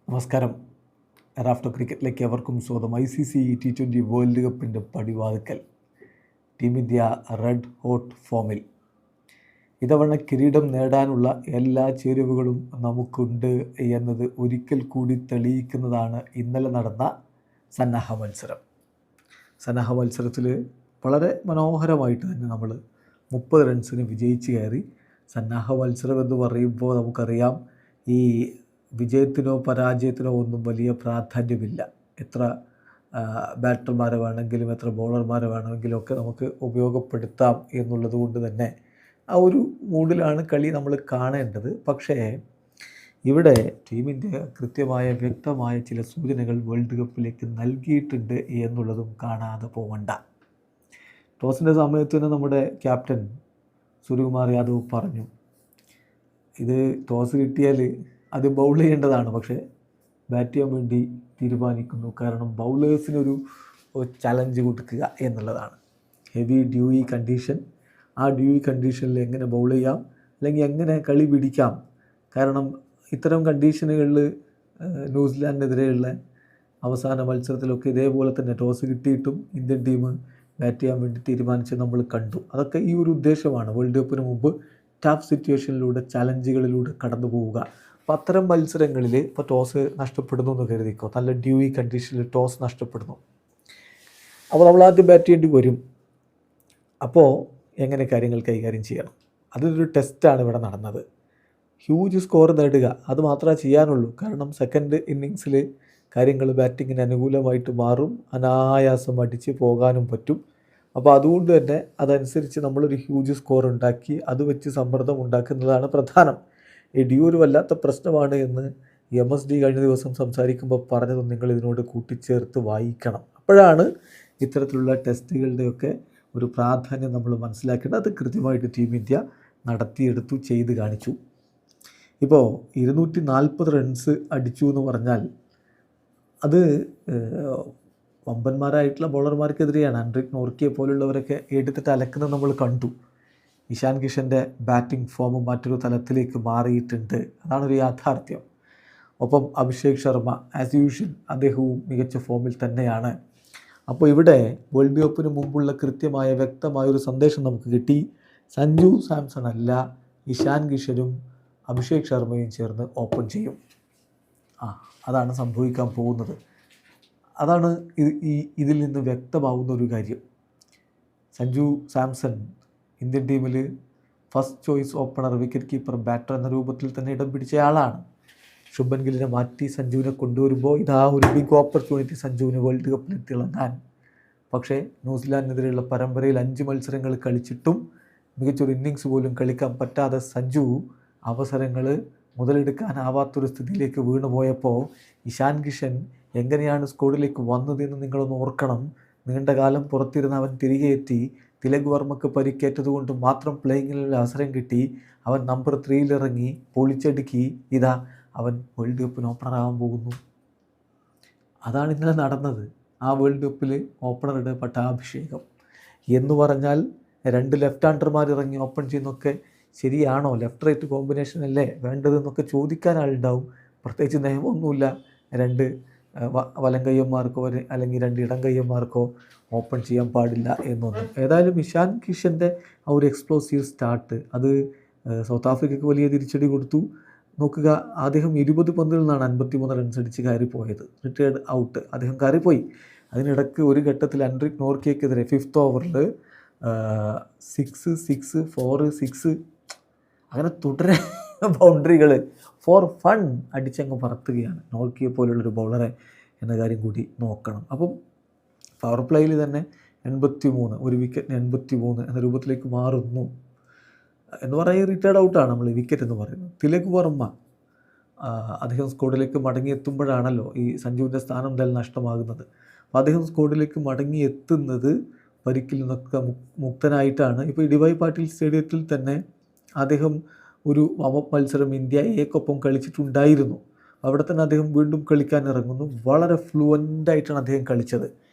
നമസ്കാരം. റാഫ്റ്റർ ക്രിക്കറ്റിലേക്ക് എവർക്കും സ്വാഗതം. ICC T20 world കപ്പിൻ്റെ പടിവാതിക്കൽ ടീം ഇന്ത്യ റെഡ് ഹോട്ട് ഫോമിൽ. ഇതവണ കിരീടം നേടാനുള്ള എല്ലാ ചേരുവകളും നമുക്കുണ്ട് എന്നത് ഒരിക്കൽ കൂടി തെളിയിക്കുന്നതാണ് ഇന്നലെ നടന്ന സന്നാഹ മത്സരം. സന്നാഹ മത്സരത്തിൽ വളരെ മനോഹരമായിട്ട് തന്നെ നമ്മൾ 30 റൺസിന് വിജയിച്ച് കയറി. സന്നാഹ മത്സരം എന്ന് പറയുമ്പോൾ നമുക്കറിയാം, ഈ വിജയത്തിനോ പരാജയത്തിനോ ഒന്നും വലിയ പ്രാധാന്യമില്ല. എത്ര ബാറ്റർമാരെ വേണമെങ്കിലും എത്ര ബോളർമാരെ വേണമെങ്കിലും ഒക്കെ നമുക്ക് ഉപയോഗപ്പെടുത്താം എന്നുള്ളത് കൊണ്ട് തന്നെ ആ ഒരു മൂഡിലാണ് കളി നമ്മൾ കാണേണ്ടത്. പക്ഷേ ഇവിടെ ടീം ഇന്ത്യ കൃത്യമായ വ്യക്തമായ ചില സൂചനകൾ വേൾഡ് കപ്പിലേക്ക് നൽകിയിട്ടുണ്ട് എന്നുള്ളതും കാണാതെ പോകണ്ട. ടോസിൻ്റെ സമയത്ത് തന്നെ നമ്മുടെ ക്യാപ്റ്റൻ സൂര്യകുമാർ യാദവ് പറഞ്ഞു, ഇത് ടോസ് കിട്ടിയാൽ അത് ബൗൾ ചെയ്യേണ്ടതാണ്, പക്ഷേ ബാറ്റ് ചെയ്യാൻ വേണ്ടി തീരുമാനിക്കുന്നു. കാരണം ബൗളേഴ്സിനൊരു ചലഞ്ച് കൊടുക്കുക എന്നുള്ളതാണ്. ഹെവി ഡ്യൂയി കണ്ടീഷൻ, ആ ഡ്യൂയി കണ്ടീഷനിൽ എങ്ങനെ ബൗൾ ചെയ്യാം അല്ലെങ്കിൽ എങ്ങനെ കളി പിടിക്കാം. കാരണം ഇത്തരം കണ്ടീഷനുകളിൽ ന്യൂസിലാൻഡിനെതിരെയുള്ള അവസാന മത്സരത്തിലൊക്കെ ഇതേപോലെ തന്നെ ടോസ് കിട്ടിയിട്ടും ഇന്ത്യൻ ടീം ബാറ്റ് ചെയ്യാൻ വേണ്ടി തീരുമാനിച്ച് നമ്മൾ കണ്ടു. അതൊക്കെ ഈ ഒരു ഉദ്ദേശമാണ്, വേൾഡ് കപ്പിന് മുമ്പ് ടഫ് സിറ്റുവേഷനിലൂടെ ചലഞ്ചുകളിലൂടെ കടന്നു പോവുക. അപ്പോൾ അത്തരം മത്സരങ്ങളിൽ ഇപ്പോൾ ടോസ് നഷ്ടപ്പെടുന്നു എന്ന് കരുതിക്കോ, നല്ല ഡ്യൂയി കണ്ടീഷനിൽ ടോസ് നഷ്ടപ്പെടുന്നു, അപ്പോൾ നമ്മൾ ആദ്യം ബാറ്റ് ചെയ്യേണ്ടി വരും. അപ്പോൾ എങ്ങനെ കാര്യങ്ങൾ കൈകാര്യം ചെയ്യണം, അതൊരു ടെസ്റ്റാണ് ഇവിടെ നടന്നത്. ഹ്യൂജ് സ്കോർ നേടുക, അത് മാത്രമേ ചെയ്യാനുള്ളൂ. കാരണം സെക്കൻഡ് ഇന്നിങ്സിൽ കാര്യങ്ങൾ ബാറ്റിങ്ങിന് അനുകൂലമായിട്ട് മാറും, അനായാസം അടിച്ച് പോകാനും പറ്റും. അപ്പോൾ അതുകൊണ്ട് തന്നെ അതനുസരിച്ച് നമ്മളൊരു ഹ്യൂജ് സ്കോർ ഉണ്ടാക്കി അത് വെച്ച് സമ്മർദ്ദം ഉണ്ടാക്കുന്നതാണ് പ്രധാനം. ഈ ഡ്യൂ ഒരു വല്ലാത്ത പ്രശ്നമാണ് എന്ന് MSD കഴിഞ്ഞ ദിവസം സംസാരിക്കുമ്പോൾ പറഞ്ഞതും നിങ്ങൾ ഇതിനോട് കൂട്ടിച്ചേർത്ത് വായിക്കണം. അപ്പോഴാണ് ഇത്തരത്തിലുള്ള ടെസ്റ്റുകളുടെയൊക്കെ ഒരു പ്രാധാന്യം നമ്മൾ മനസ്സിലാക്കേണ്ടത്. അത് കൃത്യമായിട്ട് ടീം ഇന്ത്യ നടത്തിയെടുത്തു, ചെയ്ത് കാണിച്ചു. ഇപ്പോൾ 240 റൺസ് അടിച്ചു എന്ന് പറഞ്ഞാൽ അത് വമ്പന്മാരായിട്ടുള്ള ബോളർമാർക്കെതിരെയാണ്. ആൻഡ്രിക് നോർക്കിയെ പോലുള്ളവരൊക്കെ എടുത്തിട്ട് അലക്കുന്നത് നമ്മൾ കണ്ടു. ഇഷാൻ കിഷൻ്റെ ബാറ്റിംഗ് ഫോം മറ്റൊരു തലത്തിലേക്ക് മാറിയിട്ടുണ്ട്, അതാണൊരു യാഥാർത്ഥ്യം. ഒപ്പം അഭിഷേക് ശർമ്മ ആസ് യൂഷ്വൽ അദ്ദേഹവും മികച്ച ഫോമിൽ തന്നെയാണ്. അപ്പോൾ ഇവിടെ വേൾഡ് കപ്പിന് മുമ്പുള്ള കൃത്യമായ വ്യക്തമായൊരു സന്ദേശം നമുക്ക് കിട്ടി. സഞ്ജു സാംസൺ അല്ല, ഇഷാൻ കിഷനും അഭിഷേക് ശർമ്മയും ചേർന്ന് ഓപ്പൺ ചെയ്യും. അതാണ് സംഭവിക്കാൻ പോകുന്നത്. അതാണ് ഇതിൽ നിന്ന് വ്യക്തമാവുന്ന ഒരു കാര്യം. സഞ്ജു സാംസൺ ഇന്ത്യൻ ടീമിൽ first choice opener, wicket keeper, batter എന്ന രൂപത്തിൽ തന്നെ ഇടം പിടിച്ചയാളാണ്. ശുഭൻ ഗില്ലിനെ മാറ്റി സഞ്ജുവിനെ കൊണ്ടുവരുമ്പോൾ ഇതാ ഒരു ബിഗ് ഓപ്പർച്യൂണിറ്റി സഞ്ജുവിന് വേൾഡ് കപ്പിൽ തിളങ്ങാൻ. പക്ഷേ ന്യൂസിലാൻഡിനെതിരെയുള്ള പരമ്പരയിൽ 5 മത്സരങ്ങൾ കളിച്ചിട്ടും മികച്ചൊരു ഇന്നിങ്സ് പോലും കളിക്കാൻ പറ്റാതെ സഞ്ജു അവസരങ്ങൾ മുതലെടുക്കാനാവാത്തൊരു സ്ഥിതിയിലേക്ക് വീണുപോയപ്പോൾ ഇഷാൻ കിഷൻ എങ്ങനെയാണ് സ്കോഡിലേക്ക് വന്നതെന്ന് നിങ്ങളൊന്ന് ഓർക്കണം. നീണ്ടകാലം പുറത്തിരുന്ന് അവൻ തിരികെ എത്തി. തിലക് വർമ്മക്ക് പരിക്കേറ്റതുകൊണ്ട് മാത്രം പ്ലേയിങ്ങിലുള്ള അവസരം കിട്ടി. അവൻ നമ്പർ 3 ഇറങ്ങി, പൊളിച്ചടുക്കി. ഇതാ അവൻ വേൾഡ് കപ്പിന് ഓപ്പണറാകാൻ പോകുന്നു. അതാണ് ഇന്നലെ നടന്നത്. ആ വേൾഡ് കപ്പിൽ ഓപ്പണറുടെ പട്ടാഭിഷേകം എന്ന് പറഞ്ഞാൽ 2 ലെഫ്റ്റ് ഹാൻഡർമാർ ഇറങ്ങി ഓപ്പൺ ചെയ്യുന്നൊക്കെ ശരിയാണോ? ലെഫ്റ്റ് റൈറ്റ് കോമ്പിനേഷൻ അല്ലേ വേണ്ടതെന്നൊക്കെ ചോദിക്കാൻ ആളുണ്ടാവും. പ്രത്യേകിച്ച് നിയമമൊന്നുമില്ല 2 വലം കയ്യന്മാർക്കോ അല്ലെങ്കിൽ 2 ഇടം കയ്യന്മാർക്കോ ഓപ്പൺ ചെയ്യാൻ പാടില്ല എന്നൊന്നും. ഏതായാലും ഇഷാൻ കിഷൻ്റെ ആ ഒരു എക്സ്പ്ലോസീവ് സ്റ്റാർട്ട് അത് സൗത്ത് ആഫ്രിക്കയ്ക്ക് വലിയ തിരിച്ചടി കൊടുത്തു. നോക്കുക, അദ്ദേഹം 20 പന്തിൽ നിന്നാണ് 53 റൺസ് അടിച്ച് കയറിപ്പോയത്. റിട്ടയർഡ് ഔട്ട്, അദ്ദേഹം കയറിപ്പോയി. അതിനിടയ്ക്ക് ഒരു ഘട്ടത്തിൽ ആൻഡ്രിക് നോർക്കിയക്കെതിരെ 5th ഓവറിൽ 6, 6, 4, 6 അങ്ങനെ തുടരെ ബൗണ്ടറികൾ ഫോർ ഫൺ അടിച്ചങ്ങ് പറത്തുകയാണ് നോർക്കിയെ പോലുള്ളൊരു ബൗളറെ എന്ന കാര്യം കൂടി നോക്കണം. അപ്പം പവർ പ്ലേയിൽ തന്നെ 83, ഒരു വിക്കറ്റിന് 83 എന്ന രൂപത്തിലേക്ക് മാറുന്നു എന്ന് പറയുന്നത് റിട്ടയർഡ് ഔട്ടാണ് നമ്മൾ വിക്കറ്റ് എന്ന് പറയുന്നത്. തിലക് വർമ്മ അദ്ദേഹം സ്കോഡിലേക്ക് മടങ്ങിയെത്തുമ്പോഴാണല്ലോ ഈ സഞ്ജുവിൻ്റെ സ്ഥാനം എന്തായാലും നഷ്ടമാകുന്നത്. അപ്പോൾ അദ്ദേഹം സ്കോഡിലേക്ക് മടങ്ങിയെത്തുന്നത് പരിക്കിൽ നിന്നൊക്കെ മുക്തനായിട്ടാണ്. ഇപ്പോൾ ഡിവൈ പാട്ടീൽ സ്റ്റേഡിയത്തിൽ തന്നെ അദ്ദേഹം ഒരു വാമപ്പ് മത്സരം ഇന്ത്യ എക്കൊപ്പം കളിച്ചിട്ടുണ്ടായിരുന്നു. അവിടെ തന്നെ അദ്ദേഹം വീണ്ടും കളിക്കാൻ ഇറങ്ങുന്നു. വളരെ ഫ്ലുവൻ്റായിട്ടാണ് അദ്ദേഹം കളിച്ചത്.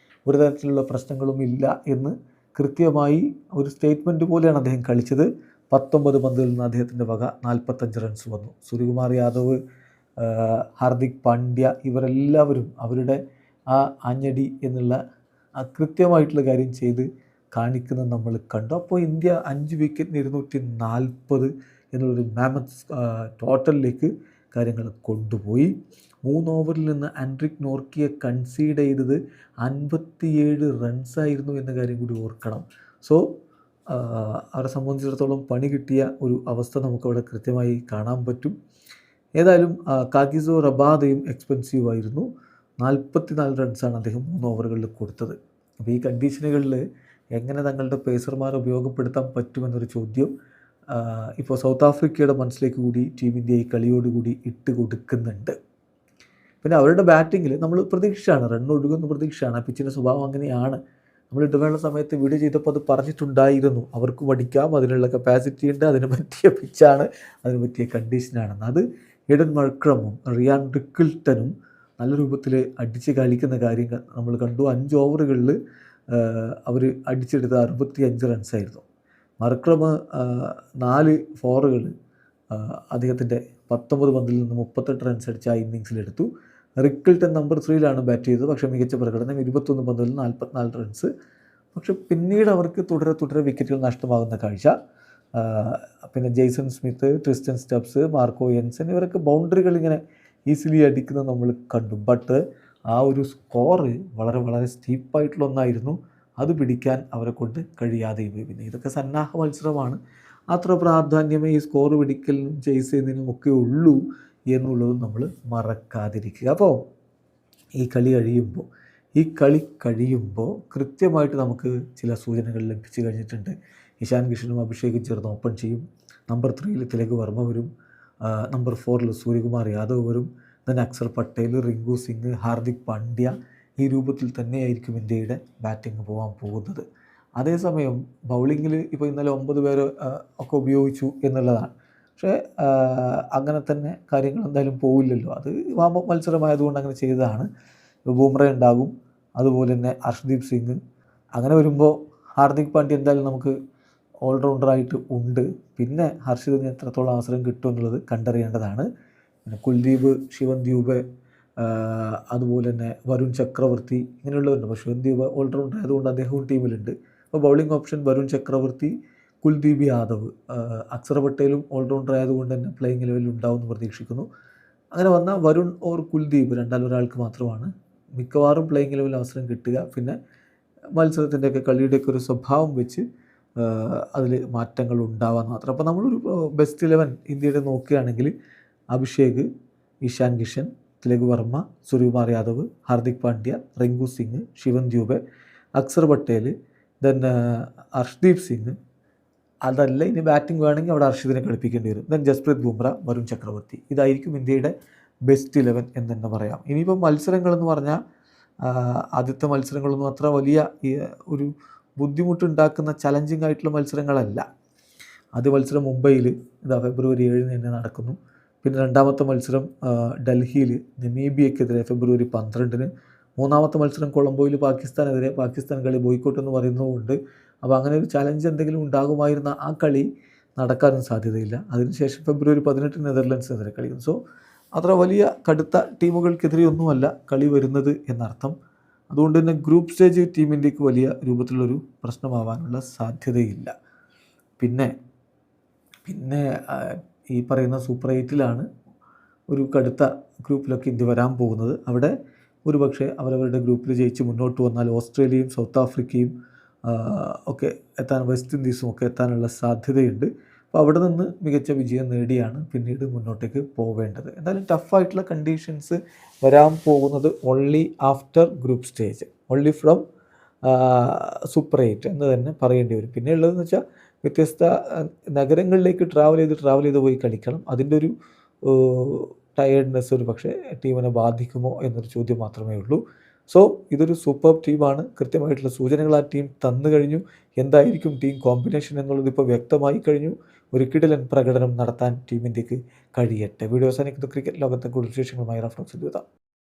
ഒരു തരത്തിലുള്ള പ്രശ്നങ്ങളും ഇല്ല എന്ന് കൃത്യമായി ഒരു സ്റ്റേറ്റ്മെൻറ്റ് പോലെയാണ് അദ്ദേഹം കളിച്ചത്. 19 പന്തുകളിൽ നിന്ന് അദ്ദേഹത്തിൻ്റെ വക 45 റൺസ് വന്നു. സൂര്യകുമാർ യാദവ് ഹാർദിക് പാണ്ഡ്യ ഇവരെല്ലാവരും അവരുടെ ആ ആഞ്ഞടി എന്നുള്ള ആ കൃത്യമായിട്ടുള്ള കാര്യം ചെയ്ത് കാണിക്കുന്നത് നമ്മൾ കണ്ടു. അപ്പോൾ ഇന്ത്യ 5 വിക്കറ്റിന് 240 എന്നുള്ളൊരു മാമത്ത് ടോട്ടലിലേക്ക് കാര്യങ്ങൾ കൊണ്ടുപോയി. 3 ഓവറിൽ നിന്ന് ആൻഡ്രിക് നോർക്കിയെ കൺസീഡ് ചെയ്തത് 57 റൺസായിരുന്നു എന്ന കാര്യം കൂടി ഓർക്കണം. സോ അവരെ സംബന്ധിച്ചിടത്തോളം പണി കിട്ടിയ ഒരു അവസ്ഥ നമുക്കവിടെ കൃത്യമായി കാണാൻ പറ്റും. ഏതായാലും കാഗിസോ റബാദയും എക്സ്പെൻസീവ് ആയിരുന്നു. 44 റൺസാണ് അദ്ദേഹം 3 ഓവറുകളിൽ കൊടുത്തത്. അപ്പോൾ ഈ കണ്ടീഷനുകളിൽ എങ്ങനെ തങ്ങളുടെ പേസർമാരെ ഉപയോഗപ്പെടുത്താൻ പറ്റുമെന്നൊരു ചോദ്യം ഇപ്പോൾ സൗത്ത് ആഫ്രിക്കയുടെ മനസ്സിലേക്ക് കൂടി ടീം ഇന്ത്യ ഈ കളിയോടുകൂടി ഇട്ട് കൊടുക്കുന്നുണ്ട്. പിന്നെ അവരുടെ ബാറ്റിങ്ങിൽ നമ്മൾ പ്രതീക്ഷയാണ്, റൺ ഒഴുകുന്ന പ്രതീക്ഷയാണ്. ആ പിച്ചിൻ്റെ സ്വഭാവം അങ്ങനെയാണ്. നമ്മൾ ഇടവേള സമയത്ത് വീഡിയോ ചെയ്തപ്പോൾ അത് പറഞ്ഞിട്ടുണ്ടായിരുന്നു. അവർക്ക് പഠിക്കാം, അതിനുള്ള കപ്പാസിറ്റി ഉണ്ട്, അതിന് പറ്റിയ പിച്ചാണ്, അതിന് പറ്റിയ കണ്ടീഷനാണെന്ന്. അത് എഡൻ മൾക്രമും റിയാൻ റിക്കിൾട്ടനും നല്ല രൂപത്തിൽ അടിച്ച് കളിക്കുന്ന കാര്യങ്ങൾ നമ്മൾ കണ്ടു. 5 ഓവറുകളിൽ അവർ അടിച്ചെടുത്ത 65 റൺസായിരുന്നു. മർക്രം 4 ഫോറുകൾ അദ്ദേഹത്തിൻ്റെ 19 പന്തിൽ നിന്ന് 38 റൺസ് അടിച്ച് ആ ഇന്നിങ്സിലെടുത്തു. റിക്കിൾട്ടൺ നമ്പർ 3യിലാണ് ബാറ്റ് ചെയ്തത്. പക്ഷേ മികച്ച പ്രകടനം, 21 പന്തിൽ 44 റൺസ്. പക്ഷെ പിന്നീട് അവർക്ക് തുടരെ വിക്കറ്റുകൾ നഷ്ടമാകുന്ന കാഴ്ച. പിന്നെ Jason Smith, Tristan Stubbs, Marco Jansen ഇവരൊക്കെ ബൗണ്ടറികൾ ഇങ്ങനെ ഈസിലി അടിക്കുന്നത് നമ്മൾ കണ്ടു. ബട്ട് ആ ഒരു സ്കോറ് വളരെ സ്റ്റീപ്പായിട്ടുള്ള ഒന്നായിരുന്നു. അത് പിടിക്കാൻ അവരെ കൊണ്ട് കഴിയാതെ പോയി. പിന്നെ ഇതൊക്കെ സന്നാഹ മത്സരമാണ്, അത്ര പ്രാധാന്യമേ ഈ സ്കോർ പിടിക്കലിനും ചേസ് ചെയ്യുന്നതിനും ഒക്കെ ഉള്ളൂ എന്നുള്ളത് നമ്മൾ മറക്കാതിരിക്കുക. അപ്പോൾ ഈ കളി കഴിയുമ്പോൾ കൃത്യമായിട്ട് നമുക്ക് ചില സൂചനകൾ ലഭിച്ചു കഴിഞ്ഞിട്ടുണ്ട്. ഇഷാൻ കിഷനും അഭിഷേകും ചേർന്ന് ഓപ്പൺ ചെയ്യും. നമ്പർ 3ൽ തിലക് വർമ്മ വരും. നമ്പർ 4ൽ സൂര്യകുമാർ യാദവ് വരും. ദെൻ അക്സർ പട്ടേൽ, റിങ്കു സിംഗ്, ഹാർദിക് പാണ്ഡ്യ ഈ രൂപത്തിൽ തന്നെയായിരിക്കും ഇന്ത്യയുടെ ബാറ്റിംഗ് പോകാൻ പോകുന്നത്. അതേസമയം ബൗളിങ്ങിൽ ഇപ്പോൾ ഇന്നലെ 9 പേര് ഒക്കെ ഉപയോഗിച്ചു എന്നുള്ളതാണ്. പക്ഷേ അങ്ങനെ തന്നെ കാര്യങ്ങൾ എന്തായാലും പോവില്ലല്ലോ. അത് വാമപ്പ് മത്സരമായതുകൊണ്ട് അങ്ങനെ ചെയ്തതാണ്. ബൂമ്ര ഉണ്ടാകും, അതുപോലെ തന്നെ അർഷ്ദീപ് സിംഗ്. അങ്ങനെ വരുമ്പോൾ ഹാർദിക് പാണ്ഡ്യ എന്തായാലും നമുക്ക് ഓൾറൗണ്ടറായിട്ട് ഉണ്ട്. പിന്നെ ഹർഷിതിന് എത്രത്തോളം അവസരം കിട്ടും എന്നുള്ളത് കണ്ടറിയേണ്ടതാണ്. പിന്നെ കുൽദീപ്, ശിവൻ ദ്യൂബ്, അതുപോലെ തന്നെ വരുൺ ചക്രവർത്തി ഇങ്ങനെയുള്ളവരുണ്ട്. അപ്പോൾ ശിവൻ ദ്യൂബ് ഓൾറൗണ്ടർ ആയതുകൊണ്ട് അദ്ദേഹവും ടീമിലുണ്ട്. അപ്പോൾ ബൗളിംഗ് ഓപ്ഷൻ വരുൺ ചക്രവർത്തി, കുൽദീപ് യാദവ്, അക്സർ പട്ടേലും ഓൾറൗണ്ടർ ആയതുകൊണ്ട് തന്നെ പ്ലേയിങ് ലെവലിൽ ഉണ്ടാവുമെന്ന് പ്രതീക്ഷിക്കുന്നു. അങ്ങനെ വന്നാൽ വരുൺ ഓർ കുൽദീപ് രണ്ടാളൊരാൾക്ക് മാത്രമാണ് മിക്കവാറും പ്ലേയിങ് ലെവലിൽ അവസരം കിട്ടുക. പിന്നെ മത്സരത്തിൻ്റെയൊക്കെ കളിയുടെയൊക്കെ ഒരു സ്വഭാവം വെച്ച് അതിൽ മാറ്റങ്ങൾ ഉണ്ടാവാൻ മാത്രം. അപ്പോൾ നമ്മളൊരു ബെസ്റ്റ് 11 ഇന്ത്യയുടെ നോക്കുകയാണെങ്കിൽ അഭിഷേക്, ഇഷാൻ കിഷൻ, തിലക് വർമ്മ, സൂര്യകുമാർ യാദവ്, ഹാർദിക് പാണ്ഡ്യ, റിങ്കു സിംഗ്, ശിവൻ ദ്യൂബെ, അക്സർ പട്ടേൽ, ദെൻ അർഷ്ദീപ് സിംഗ്. അതല്ല ഇനി ബാറ്റിംഗ് വേണമെങ്കിൽ അവിടെ അർഷിദിനെ കളിപ്പിക്കേണ്ടി വരും. ദെൻ ജസ്പ്രീത് ബുംറ, വരുൺ ചക്രവർത്തി. ഇതായിരിക്കും ഇന്ത്യയുടെ ബെസ്റ്റ് 11 എന്ന് തന്നെ പറയാം. ഇനിയിപ്പോൾ മത്സരങ്ങളെന്ന് പറഞ്ഞാൽ ആദ്യത്തെ മത്സരങ്ങളൊന്നും അത്ര വലിയ ഒരു ബുദ്ധിമുട്ടുണ്ടാക്കുന്ന ചലഞ്ചിങ് ആയിട്ടുള്ള മത്സരങ്ങളല്ല. ആദ്യ മത്സരം മുംബൈയിൽ ഫെബ്രുവരി 7 തന്നെ നടക്കുന്നു. പിന്നെ രണ്ടാമത്തെ മത്സരം ഡൽഹിയിൽ നമീബിയക്കെതിരെ ഫെബ്രുവരി 12. മൂന്നാമത്തെ മത്സരം കൊളംബോയിൽ പാകിസ്ഥാനെതിരെ. പാകിസ്ഥാൻ കളി ബോയ്ക്കോട്ട് എന്ന് പറയുന്നതുകൊണ്ട് അപ്പോൾ അങ്ങനെ ഒരു ചലഞ്ച് എന്തെങ്കിലും ഉണ്ടാകുമായിരുന്ന ആ കളി നടക്കാനും സാധ്യതയില്ല. അതിനുശേഷം ഫെബ്രുവരി 18 നെതർലൻഡ്സിനെതിരെ കളിക്കും. സോ അത്ര വലിയ കടുത്ത ടീമുകൾക്കെതിരെയൊന്നുമല്ല കളി വരുന്നത് എന്നർത്ഥം. അതുകൊണ്ട് തന്നെ ഗ്രൂപ്പ് സ്റ്റേജ് ടീം ഇന്ത്യക്ക് വലിയ രൂപത്തിലുള്ളൊരു പ്രശ്നമാവാനുള്ള സാധ്യതയില്ല. പിന്നെ ഈ പറയുന്ന സൂപ്പർ 8ലാണ് ഒരു കടുത്ത ഗ്രൂപ്പിലൊക്കെ ഇന്ത്യ വരാൻ പോകുന്നത്. അവിടെ ഒരുപക്ഷെ അവരവരുടെ ഗ്രൂപ്പിൽ ജയിച്ച് മുന്നോട്ട് വന്നാൽ ഓസ്ട്രേലിയയും സൗത്ത് ആഫ്രിക്കയും ഒക്കെ വെസ്റ്റ് ഇൻഡീസും ഒക്കെ എത്താനുള്ള സാധ്യതയുണ്ട്. അപ്പോൾ അവിടെ നിന്ന് മികച്ച വിജയം നേടിയാണ് പിന്നീട് മുന്നോട്ടേക്ക് പോവേണ്ടത്. എന്തായാലും ടഫായിട്ടുള്ള കണ്ടീഷൻസ് വരാൻ പോകുന്നത് only after group stage, only from super 8 എന്ന് തന്നെ പറയേണ്ടി വരും. പിന്നെ ഉള്ളതെന്ന് വെച്ചാൽ വ്യത്യസ്ത നഗരങ്ങളിലേക്ക് ട്രാവൽ ചെയ്ത് പോയി കളിക്കണം. അതിൻ്റെ ഒരു ടയേർഡ്നെസ് ഒരു പക്ഷേ ടീമിനെ ബാധിക്കുമോ എന്നൊരു ചോദ്യം മാത്രമേ ഉള്ളൂ. സോ ഇതൊരു സൂപ്പർ ടീമാണ്. കൃത്യമായിട്ടുള്ള സൂചനകൾ ആ ടീം തന്നു കഴിഞ്ഞു. എന്തായിരിക്കും ടീം കോമ്പിനേഷൻ എന്നുള്ളത് ഇപ്പോൾ വ്യക്തമായി കഴിഞ്ഞു. ഒരു കിടിലൻ പ്രകടനം നടത്താൻ ടീം ഇന്ത്യക്ക് കഴിയട്ടെ. വീഡിയോ അവസാനിക്കുന്ന ക്രിക്കറ്റ് ലോകത്തെ കൂടുതൽ വിശേഷങ്ങളുമായി റഫ്ലോക്സിൽ എത്താം.